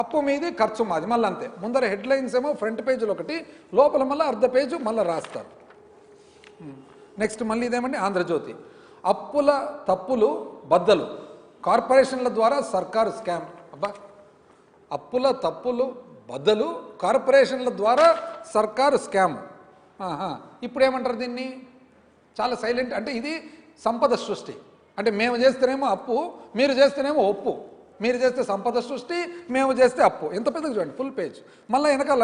అప్పు మీది ఖర్చు మాది మళ్ళీ అంతే. ముందర హెడ్లైన్స్ ఏమో ఫ్రంట్ పేజీలో ఒకటి, లోపల మళ్ళీ అర్ధ పేజు మళ్ళీ రాస్తారు. నెక్స్ట్ మళ్ళీ ఇదేమండి ఆంధ్రజ్యోతి, అప్పుల తప్పులు బద్దలు కార్పొరేషన్ల ద్వారా సర్కారు స్కామ్. అబ్బా, అప్పుల తప్పులు బద్దలు కార్పొరేషన్ల ద్వారా సర్కారు స్కామ్. ఇప్పుడు ఏమంటారు దీన్ని? చాలా సైలెంట్. అంటే ఇది సంపద సృష్టి. అంటే మేము చేస్తేనేమో అప్పు, మీరు చేస్తేనేమో ఒప్పు. మీరు చేస్తే సంపద సృష్టి, మేము చేస్తే అప్పు. ఎంత పెద్దగా చూడండి, ఫుల్ పేజ్. మళ్ళీ వెనకాల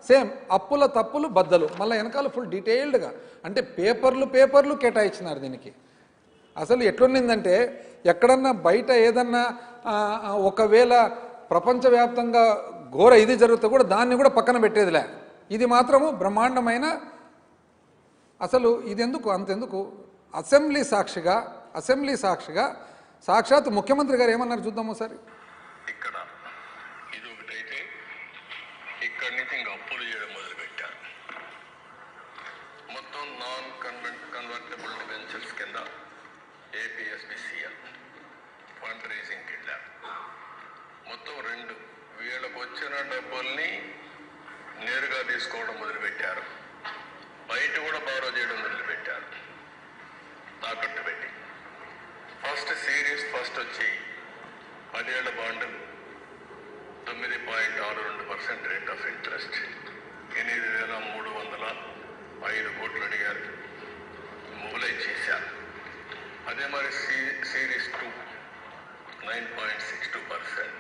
సేమ్ అప్పుల తప్పులు బద్దలు, మళ్ళీ వెనకాల ఫుల్ డీటెయిల్డ్గా. అంటే పేపర్లు కేటాయించినారు దీనికి. అసలు ఎట్లుండిందంటే ఎక్కడన్నా బయట ఏదన్నా ఒకవేళ ప్రపంచవ్యాప్తంగా ఘోర ఇది జరిగితే కూడా దాన్ని కూడా పక్కన పెట్టేదిలే. ఇది మాత్రము బ్రహ్మాండమైన. అసలు ఇది ఎందుకు అంతెందుకు, అసెంబ్లీ సాక్షిగా సాక్షాత్ ముఖ్యమంత్రి గారు ఏమన్నారు చూద్దాము ఒకసారి. ఇక్కడ ఇది ఒకటైతే ఇక్కడి నుంచి ఇంకా అప్పులు చేయడం మొదలుపెట్టారు. మొత్తం నాన్ కన్వర్టబుల్ డిబెంచర్స్ కింద ఏపీఎస్బిసిఎల్ ఫండ్ రైజింగ్ కింద మొత్తం 2 వీళ్ళకు వచ్చిన డబ్బుల్ని నేరుగా తీసుకోవడం మొదలుపెట్టారు. బయట కూడా బారో చేయడం మొదలుపెట్టారు తాకట్టు పెట్టి. ఫస్ట్ సిరీస్ వచ్చి 10 ఏళ్ల బాండ్ 9.62% రేట్ ఆఫ్ ఇంట్రెస్ట్ 8,305 కోట్లు అడిగారు, మొబిలైజ్ చేశారు. అదే మరి సిరీస్ 2 9.62%.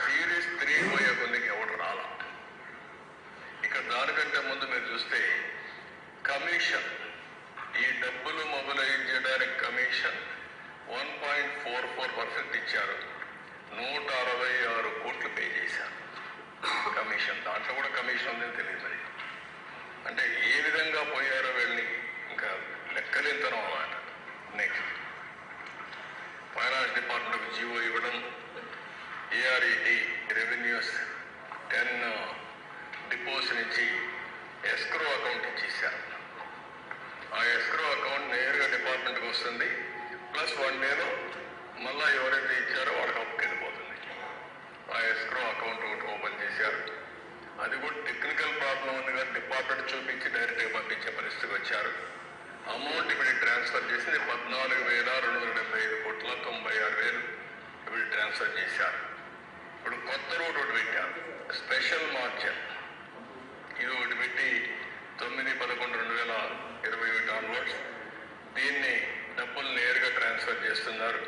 సిరీస్ 3 పోయే కొద్దికి ఎవరు రాలా. ఇక దానికంటే ముందు మీరు చూస్తే కమిషన్, ఈ డబ్బులు మొబిలైజ్ చేయడానికి కమిషన్ 1.44% ఇచ్చారు. 166 కోట్లు పే చేశారు కమిషన్. దాంట్లో కూడా కమిషన్ ఉందని తెలియదు మరి. అంటే ఏ విధంగా పోయారో వెళ్ళి ఇంకా లెక్కలేంతనం అన్నమాట. నెక్స్ట్ ఫైనాన్స్ డిపార్ట్మెంట్కి జీవో ఇవ్వడం, ఏఆర్ఈటీ రెవెన్యూస్ 10 డిపోస్ నుంచి ఎస్క్రో అకౌంట్ ఇచ్చేశారు. ఆ ఎస్క్రో అకౌంట్ నేరుగా డిపార్ట్మెంట్కి వస్తుంది. ప్లస్ 1 డేలో మళ్ళీ ఎవరైతే ఇచ్చారో వాళ్ళకి అప్పుకి వెళ్ళిపోతుంది. ఆ ఎస్క్రో అకౌంట్ ఒకటి ఓపెన్ చేశారు. అది కూడా టెక్నికల్ ప్రాబ్లం ఉంది కానీ డిపార్ట్మెంట్ చూపించి డైరెక్ట్గా పంపించే పరిస్థితికి వచ్చారు. అమౌంట్ ఇప్పుడు ట్రాన్స్ఫర్ చేసింది 14,275 కోట్ల 96,000 ఇప్పుడు ట్రాన్స్ఫర్ చేశారు. ఇప్పుడు కొత్త రూట్ ఒకటి పెట్టారు, స్పెషల్ మార్జిన్. ఇది ఒకటి పెట్టి 9/11/2021 ఆన్వర్డ్స్ దీన్ని డబ్బులు నేరుగా ట్రాన్స్ఫర్ చేస్తున్నారు.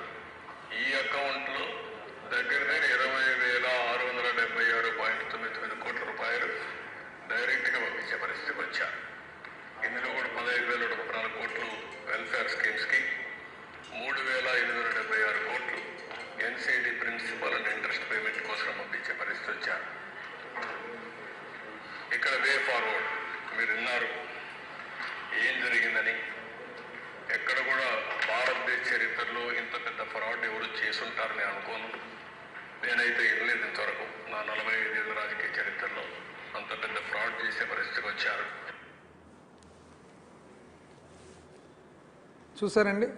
ఈ అకౌంట్లో దగ్గర 20,676.99 కోట్ల రూపాయలు డైరెక్ట్గా పంపించే పరిస్థితికి వచ్చారు. ఇందులో కూడా 15,114 కోట్లు వెల్ఫేర్ స్కీమ్స్కి, 3,876 కోట్లు NCD principal and interest payment కోసం పంపించే పరిస్థితి వచ్చారు. ఇక్కడ వే ఫార్వర్డ్ మీరు విన్నారు ఏం జరిగిందని. ఎక్కడ కూడా భారతదేశ చరిత్రలో ఇంత పెద్ద ఫ్రాడ్ ఎవరు చేసుంటారని అనుకోను. నేనైతే వినలేదు ఇంతవరకు నా 45 ఏళ్ళ రాజకీయ చరిత్రలో అంత పెద్ద ఫ్రాడ్ చేసే పరిస్థితికి వచ్చారు. చూసారండి,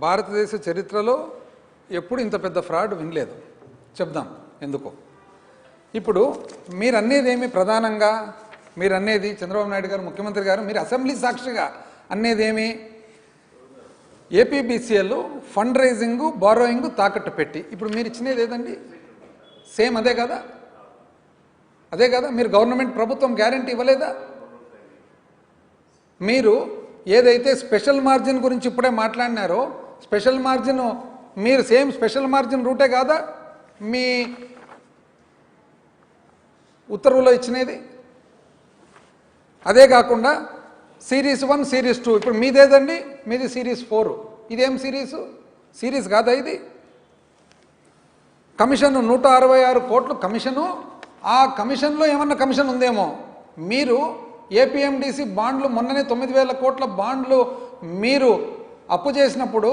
భారతదేశ చరిత్రలో ఎప్పుడు ఇంత పెద్ద ఫ్రాడ్ వినలేదు. చెప్దాం ఎందుకో. ఇప్పుడు మీరు అనేది ఏమి ప్రధానంగా, మీరు అనేది చంద్రబాబు నాయుడు గారు ముఖ్యమంత్రి గారు మీరు అసెంబ్లీ సాక్షిగా అనేదేమి, ఏపీబీసీఎల్ ఫండ్ రైజింగ్ బారోయింగ్ తాకట్టు పెట్టి. ఇప్పుడు మీరు ఇచ్చినది ఏదండి? సేమ్ అదే కదా, మీరు గవర్నమెంట్ ప్రభుత్వం గ్యారంటీ ఇవ్వలేదా? మీరు ఏదైతే స్పెషల్ మార్జిన్ గురించి ఇప్పుడే మాట్లాడినారో, స్పెషల్ మార్జిన్ మీరు సేమ్ స్పెషల్ మార్జిన్ రూటే కాదా మీ ఉత్తర్వులో ఇచ్చినది? అదే కాకుండా సిరీస్ 1 సిరీస్ 2 ఇప్పుడు మీదేదండి? మీది సిరీస్ 4. ఇదేం సిరీస్ కాదా ఇది? కమిషన్ 166 కోట్లు కమిషను. ఆ కమిషన్లో ఏమన్నా కమిషన్ ఉందేమో. మీరు ఏపీఎండిసి బాండ్లు మొన్ననే 9,000 కోట్ల బాండ్లు మీరు అప్పు చేసినప్పుడు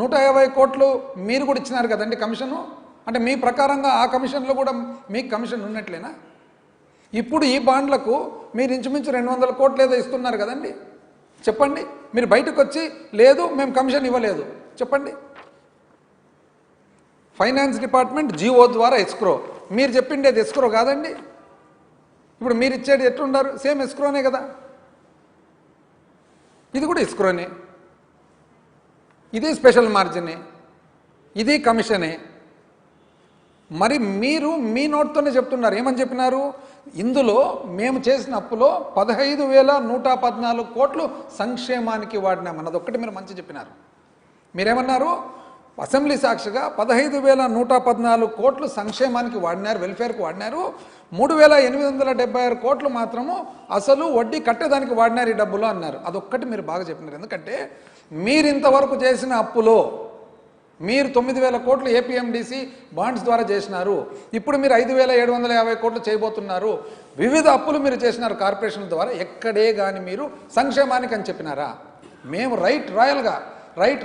150 కోట్లు మీరు కూడా ఇచ్చినారు కదండి కమిషను. అంటే మీ ప్రకారంగా ఆ కమిషన్లో కూడా మీకు కమిషన్ ఉన్నట్లేనా? ఇప్పుడు ఈ బాండ్లకు మీరు ఇంచుమించు 200 కోట్లు ఏదో ఇస్తున్నారు కదండి. చెప్పండి, మీరు బయటకు వచ్చి లేదు మేము కమిషన్ ఇవ్వలేదు చెప్పండి. ఫైనాన్స్ డిపార్ట్మెంట్ జీవో ద్వారా ఎస్క్రో. మీరు చెప్పిండేది ఎస్క్రో కాదండి. ఇప్పుడు మీరు ఇచ్చేది ఎట్లుండారు? సేమ్ ఎస్క్రోనే కదా, ఇది కూడా ఎస్క్రోనే, ఇది స్పెషల్ మార్జినే, ఇది కమిషనే. మరి మీరు మీ నోట్తోనే చెప్తున్నారు. ఏమని చెప్పినారు? ఇందులో మేము చేసిన అప్పులో 15,114 కోట్లు సంక్షేమానికి వాడినామన్నది ఒక్కటి మీరు మంచి చెప్పినారు. మీరేమన్నారు? అసెంబ్లీ సాక్షిగా 15,114 కోట్లు సంక్షేమానికి వాడినారు, వెల్ఫేర్కి వాడినారు. 3,876 కోట్లు మాత్రము అసలు వడ్డీ కట్టేదానికి వాడినారు ఈ డబ్బులు అన్నారు. అదొక్కటి మీరు బాగా చెప్పినారు. ఎందుకంటే మీరు ఇంతవరకు చేసిన అప్పులో మీరు 9,000 కోట్లు ఏపీఎండిసి బాండ్స్ ద్వారా చేసినారు. ఇప్పుడు మీరు 5,750 కోట్లు చేయబోతున్నారు. వివిధ అప్పులు మీరు చేసినారు కార్పొరేషన్ ద్వారా. ఎక్కడే కానీ మీరు సంక్షేమానికి అని చెప్పినారా? మేము రైట్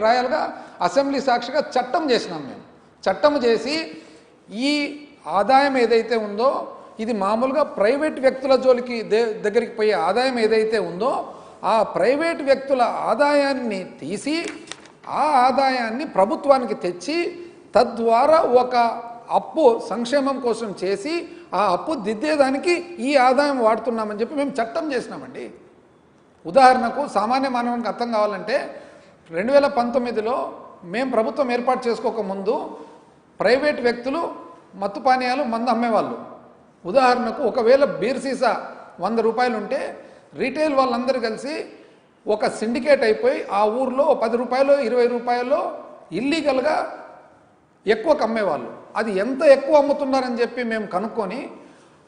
రాయల్గా అసెంబ్లీ సాక్షిగా చట్టం చేసినాం. మేము చట్టం చేసి ఈ ఆదాయం ఏదైతే ఉందో ఇది మామూలుగా ప్రైవేట్ వ్యక్తుల జోలికి దగ్గరికి పోయే ఆదాయం ఏదైతే ఉందో ఆ ప్రైవేట్ వ్యక్తుల ఆదాయాన్ని తీసి ఆ ఆదాయాన్ని ప్రభుత్వానికి తెచ్చి తద్వారా ఒక అప్పు సంక్షేమం కోసం చేసి ఆ అప్పు దిద్దేదానికి ఈ ఆదాయం వాడుతున్నామని చెప్పి మేము చట్టం చేసినామండి. ఉదాహరణకు సామాన్య మానవునికి అర్థం కావాలంటే 2019లో మేము ప్రభుత్వం ఏర్పాటు చేసుకోకముందు ప్రైవేట్ వ్యక్తులు మత్తు పానీయాలు మందు అమ్మేవాళ్ళు. ఉదాహరణకు ఒకవేళ బీర్ సీసా 100 రూపాయలు ఉంటే రీటైల్ వాళ్ళందరూ కలిసి ఒక సిండికేట్ అయిపోయి ఆ ఊర్లో 10 రూపాయలు 20 రూపాయలు ఇల్లీగల్గా ఎక్కువకు అమ్మేవాళ్ళు. అది ఎంత ఎక్కువ అమ్ముతున్నారని చెప్పి మేము కనుక్కొని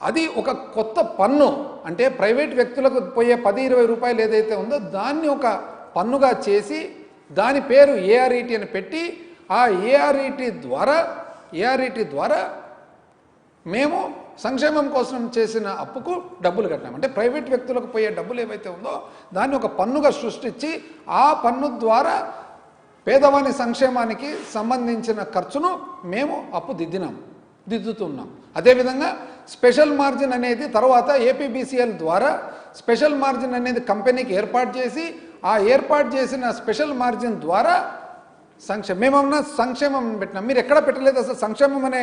అది ఒక కొత్త పన్ను, అంటే ప్రైవేట్ వ్యక్తులకు పోయే 10-20 రూపాయలు ఏదైతే ఉందో దాన్ని ఒక పన్నుగా చేసి దాని పేరు ఏఆర్ఈటీ అని పెట్టి ఆ ఏఆర్ఈటీ ద్వారా మేము సంక్షేమం కోసం చేసిన అప్పుకు డబ్బులు కట్టాం. అంటే ప్రైవేట్ వ్యక్తులకు పోయే డబ్బులు ఏవైతే ఉందో దాన్ని ఒక పన్నుగా సృష్టించి ఆ పన్ను ద్వారా పేదవాని సంక్షేమానికి సంబంధించిన ఖర్చును మేము అప్పు దిద్దుతున్నాం. అదేవిధంగా స్పెషల్ మార్జిన్ అనేది తర్వాత ఏపీబీసీఎల్ ద్వారా స్పెషల్ మార్జిన్ అనేది కంపెనీకి ఏర్పాటు చేసి ఆ ఏర్పాటు చేసిన స్పెషల్ మార్జిన్ ద్వారా మేమన్నా సంక్షేమం పెట్టినాం. మీరు ఎక్కడ పెట్టలేదు, అసలు సంక్షేమం అనే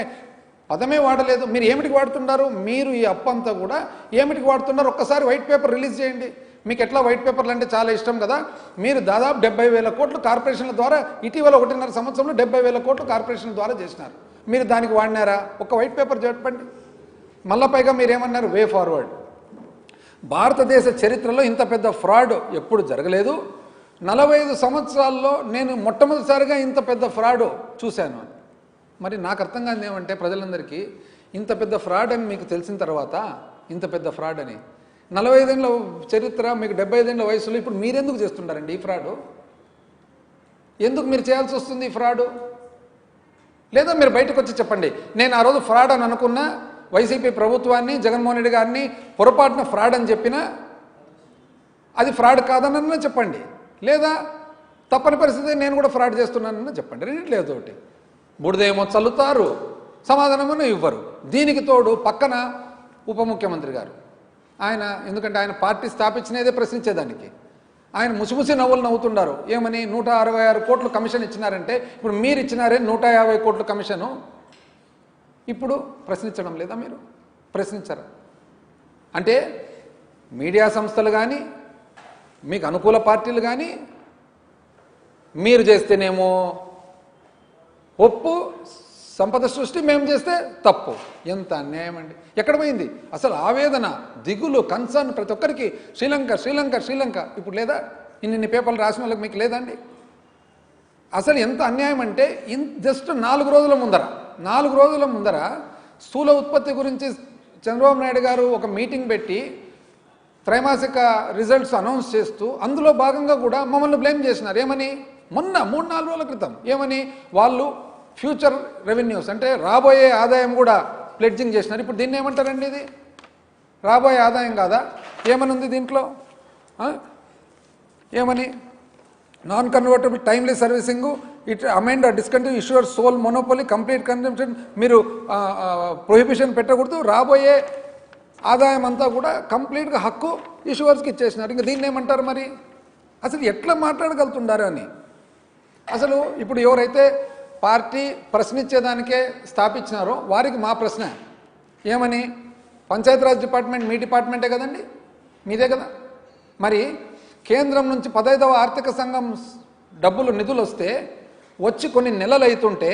పదమే వాడలేదు. మీరు ఏమిటికి వాడుతున్నారు? మీరు ఈ అప్పు అంతా కూడా ఏమిటికి వాడుతున్నారు? ఒక్కసారి వైట్ పేపర్ రిలీజ్ చేయండి. మీకు ఎట్లా వైట్ పేపర్లు అంటే చాలా ఇష్టం కదా. మీరు దాదాపు 70,000 కోట్లు కార్పొరేషన్ల ద్వారా ఇటీవల 1.5 సంవత్సరంలో 70,000 కోట్లు కార్పొరేషన్ల ద్వారా చేసినారు. మీరు దానికి వాడినారా? ఒక వైట్ పేపర్ చెప్పండి. మళ్ళా పైగా మీరేమన్నారు? Way forward. భారతదేశ చరిత్రలో ఇంత పెద్ద ఫ్రాడ్ ఎప్పుడు జరగలేదు. 45 సంవత్సరాల్లో నేను మొట్టమొదటిసారిగా ఇంత పెద్ద ఫ్రాడ్ చూశాను. మరి నాకు అర్థం కాదు ఏమంటే ప్రజలందరికీ ఇంత పెద్ద ఫ్రాడ్ అని మీకు తెలిసిన తర్వాత ఇంత పెద్ద ఫ్రాడ్ అని 45 ఏళ్ళ చరిత్ర మీకు 75 ఏళ్ళ వయసులో ఇప్పుడు మీరెందుకు చేస్తుంటారండి ఈ ఫ్రాడు? ఎందుకు మీరు చేయాల్సి వస్తుంది ఈ ఫ్రాడు? లేదా మీరు బయటకు వచ్చి చెప్పండి, నేను ఆ రోజు ఫ్రాడ్ అని అనుకున్నా, వైసీపీ ప్రభుత్వాన్ని జగన్మోహన్ రెడ్డి గారిని పొరపాటున ఫ్రాడ్ అని చెప్పినా అది ఫ్రాడ్ కాదనన్నా చెప్పండి. లేదా తప్పని పరిస్థితి నేను కూడా ఫ్రాడ్ చేస్తున్నానన్నా చెప్పండి. రెండిట్లేదు ఒకటి. బుడిదేమో చల్లుతారు, సమాధానమో ఇవ్వరు. దీనికి తోడు పక్కన ఉప ముఖ్యమంత్రి గారు ఆయన, ఎందుకంటే ఆయన పార్టీ స్థాపించినదే ప్రశ్నించేదానికి, ఆయన ముసిముసి నవ్వులు నవ్వుతుండారు. ఏమని? 166 కోట్లు కమిషన్ ఇచ్చినారంటే ఇప్పుడు మీరు ఇచ్చినారే 150 కోట్ల కమిషను. ఇప్పుడు ప్రశ్నించడం లేదా? మీరు ప్రశ్నించరా? అంటే మీడియా సంస్థలు కానీ మీకు అనుకూల పార్టీలు కానీ మీరు చేస్తేనేమో ఒప్పు, సంపద సృష్టి, మేము చేస్తే తప్పు. ఎంత అన్యాయం అండి! ఎక్కడ పోయింది అసలు ఆవేదన, దిగులు, కన్సర్న్ ప్రతి ఒక్కరికి? శ్రీలంక ఇప్పుడు లేదా? ఇన్ని పేపర్లు రాసిన వాళ్ళకి మీకు లేదండి? అసలు ఎంత అన్యాయం అంటే జస్ట్ 4 రోజుల ముందర స్థూల ఉత్పత్తి గురించి చంద్రబాబు నాయుడు గారు ఒక మీటింగ్ పెట్టి త్రైమాసిక రిజల్ట్స్ అనౌన్స్ చేస్తూ అందులో భాగంగా కూడా మమ్మల్ని బ్లేమ్ చేసినారు. ఏమని? మొన్న 3-4 రోజుల క్రితం ఏమని? వాళ్ళు ఫ్యూచర్ రెవెన్యూస్ అంటే రాబోయే ఆదాయం కూడా ప్లెడ్జింగ్ చేసినారు. ఇప్పుడు దీన్ని ఏమంటారండి? ఇది రాబోయే ఆదాయం కాదా? ఏమని ఉంది దీంట్లో? ఏమని? Non convertible timely servicing, it amend discontinue issuer sole monopoly, complete consumption, మీరు ప్రొహిబిషన్ పెట్టకూడదు, రాబోయే ఆదాయం అంతా కూడా కంప్లీట్గా హక్కు ఇష్యూవర్స్కి ఇచ్చేసినారు. ఇంకా దీన్ని ఏమంటారు మరి? అసలు ఎట్లా మాట్లాడగలుగుతున్నారు అని. అసలు ఇప్పుడు ఎవరైతే పార్టీ ప్రశ్నించేదానికే స్థాపించినారో వారికి మా ప్రశ్న ఏమని, పంచాయతీరాజ్ డిపార్ట్మెంట్ మీ డిపార్ట్మెంటే కదండి, మీదే కదా. మరి కేంద్రం నుంచి 15వ ఆర్థిక సంఘం డబ్బులు నిధులు వస్తే వచ్చి కొన్ని నెలలు అవుతుంటే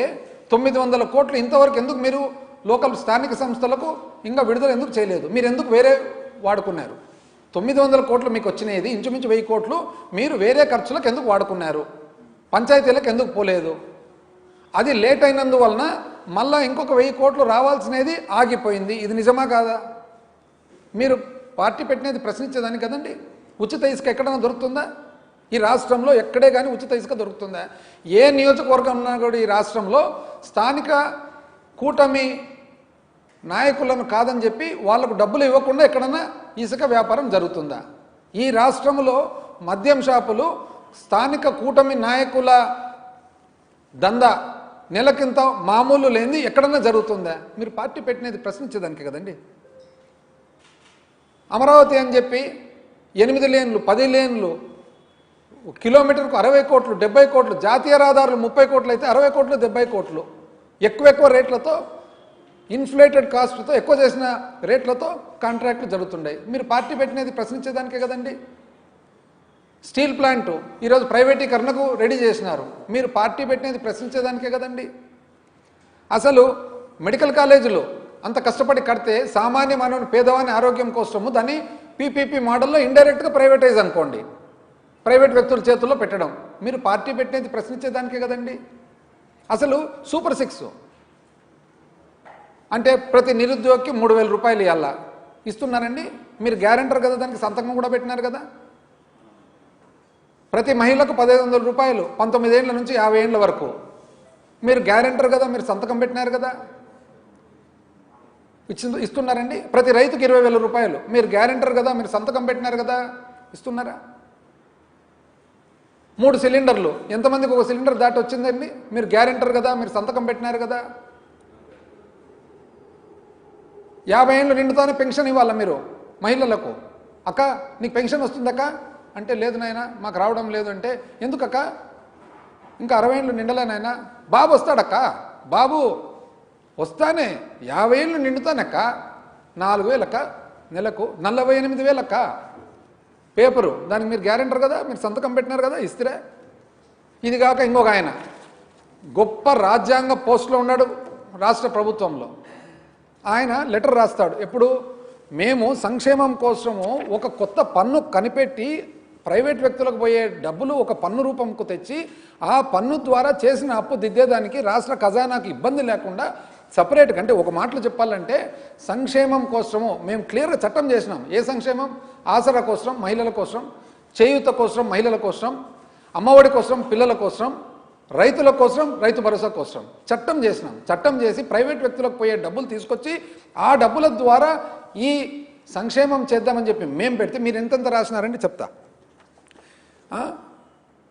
900 కోట్లు ఇంతవరకు ఎందుకు మీరు లోకల్ స్థానిక సంస్థలకు ఇంకా విడుదల ఎందుకు చేయలేదు? మీరు ఎందుకు వేరే వాడుకున్నారు? 900 కోట్లు మీకు వచ్చినది, ఇంచుమించు 1000 కోట్లు మీరు వేరే ఖర్చులకు ఎందుకు వాడుకున్నారు? పంచాయతీలకు ఎందుకు పోలేదు? అది లేట్ అయినందువలన మళ్ళీ ఇంకొక 1000 కోట్లు రావాల్సినది ఆగిపోయింది. ఇది నిజమా కాదా? మీరు పార్టీ పెట్టినది ప్రశ్నించేదాన్ని కదండి. ఉచిత ఇసుక ఎక్కడైనా దొరుకుతుందా? ఈ రాష్ట్రంలో ఎక్కడే కానీ ఉచిత ఇసుక దొరుకుతుందా? ఏ నియోజకవర్గం ఉన్నా కూడా ఈ రాష్ట్రంలో స్థానిక కూటమి నాయకులను కాదని చెప్పి వాళ్లకు డబ్బులు ఇవ్వకుండా ఎక్కడన్నా ఇసుక వ్యాపారం జరుగుతుందా? ఈ రాష్ట్రంలో మద్యం షాపులు స్థానిక కూటమి నాయకుల దందా నెలకింత మామూలు లేనిది ఎక్కడన్నా జరుగుతుందా? మీరు పార్టీ పెట్టినది ప్రశ్నించేదానికి కదండి. అమరావతి అని చెప్పి 8 లేన్లు 10 లేన్లు కిలోమీటర్కు 60 కోట్లు 70 కోట్లు, జాతీయ రహదారులు 30 కోట్లు అయితే 60 కోట్లు 70 కోట్లు ఎక్కువ రేట్లతో, ఇన్ఫ్లేటెడ్ కాస్ట్తో ఎక్కువ చేసిన రేట్లతో కాంట్రాక్ట్లు జరుగుతుండే. మీరు పార్టీ పెట్టినది ప్రశ్నించేదానికే కదండి. స్టీల్ ప్లాంటు ఈరోజు ప్రైవేటీకరణకు రెడీ చేసినారు. మీరు పార్టీ పెట్టినది ప్రశ్నించేదానికే కదండి. అసలు మెడికల్ కాలేజీలు అంత కష్టపడి కడితే సామాన్య మానవుని పేదవాని ఆరోగ్యం కోసము దాన్ని పీపీపీ మోడల్లో ఇండైరెక్ట్గా ప్రైవేటైజ్ అనుకోండి, ప్రైవేట్ వ్యక్తుల చేతుల్లో పెట్టడం. మీరు పార్టీ పెట్టినది ప్రశ్నించేదానికే కదండి. అసలు సూపర్ 6 అంటే ప్రతి నిరుద్యోగికి 3000 రూపాయలు ఇవ్వాలా ఇస్తున్నారండి. మీరు గ్యారెంటర్ కదా, దానికి సంతకం కూడా పెట్టినారు కదా. ప్రతి మహిళకు 1500 రూపాయలు 19 ఏళ్ల నుంచి 50 ఏళ్ల వరకు మీరు గ్యారెంటర్ కదా, మీరు సంతకం పెట్టినారు కదా, ఇస్తున్నారండి. ప్రతి రైతుకు 20,000 రూపాయలు మీరు గ్యారెంటర్ కదా, మీరు సంతకం పెట్టినారు కదా, ఇస్తున్నారా? 3 సిలిండర్లు ఎంతమందికి ఒక సిలిండర్ దాటి వచ్చిందండి? మీరు గ్యారెంటర్ కదా, మీరు సంతకం పెట్టినారు కదా. 50 ఏళ్ళు నిండుతానే పెన్షన్ ఇవ్వాలా మీరు మహిళలకు. అక్క నీకు పెన్షన్ వస్తుందక్క అంటే, లేదు నాయన మాకు రావడం లేదు అంటే, ఎందుకక్క ఇంకా 60 ఏళ్ళు నిండలే నాయన. బాబు వస్తాడక్క, బాబు వస్తానే 50 ఏళ్ళు నిండుతానక్క, 4000 అక్క, నెలకు 48,000 అక్క. పేపరు దానికి మీరు గ్యారెంటర్ కదా, మీరు సంతకం పెట్టినారు కదా, ఇస్తారే. ఇది కాక ఇంకొక ఆయన గొప్ప రాజ్యాంగ పోస్టులో ఉన్నాడు రాష్ట్ర ప్రభుత్వంలో. ఆయన లెటర్ రాస్తాడు ఎప్పుడు, మేము సంక్షేమం కోసము ఒక కొత్త పన్ను కనిపెట్టి ప్రైవేట్ వ్యక్తులకు పోయే డబ్బులు ఒక పన్ను రూపంకు తెచ్చి ఆ పన్ను ద్వారా చేసిన అప్పు దిద్దేదానికి రాష్ట్ర ఖజానాకి ఇబ్బంది లేకుండా సపరేట్గా, అంటే ఒక మాటలో చెప్పాలంటే సంక్షేమం కోసము మేము క్లియర్గా చట్టం చేసినాం. ఏ సంక్షేమం? ఆసరా కోసం మహిళల కోసం, చేయూత కోసం మహిళల కోసం, అమ్మఒడి కోసం పిల్లల కోసం, రైతుల కోసం, రైతు భరోసా కోసం చట్టం చేసినాం. చట్టం చేసి ప్రైవేట్ వ్యక్తులకు పోయే డబ్బులు తీసుకొచ్చి ఆ డబ్బుల ద్వారా ఈ సంక్షేమం చేద్దామని చెప్పి మేము పెడితే మీరు ఎంతెంత రాసినారండి చెప్తా.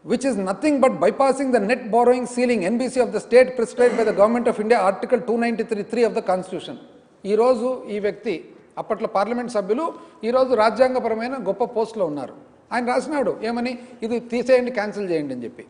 which is nothing but bypassing the net borrowing ceiling NBC of the state prescribed by the government of India article 293(3) of the constitution. ఈ రోజు ఈ వ్యక్తి అప్పట్లో పార్లమెంట్ సభ్యులు ఈరోజు రాజ్యాంగపరమైన గొప్ప పోస్టులో ఉన్నారు. ఆయన రాసినాడు ఏమని, ఇది తీసేయండి క్యాన్సిల్ చేయండి అని చెప్పి.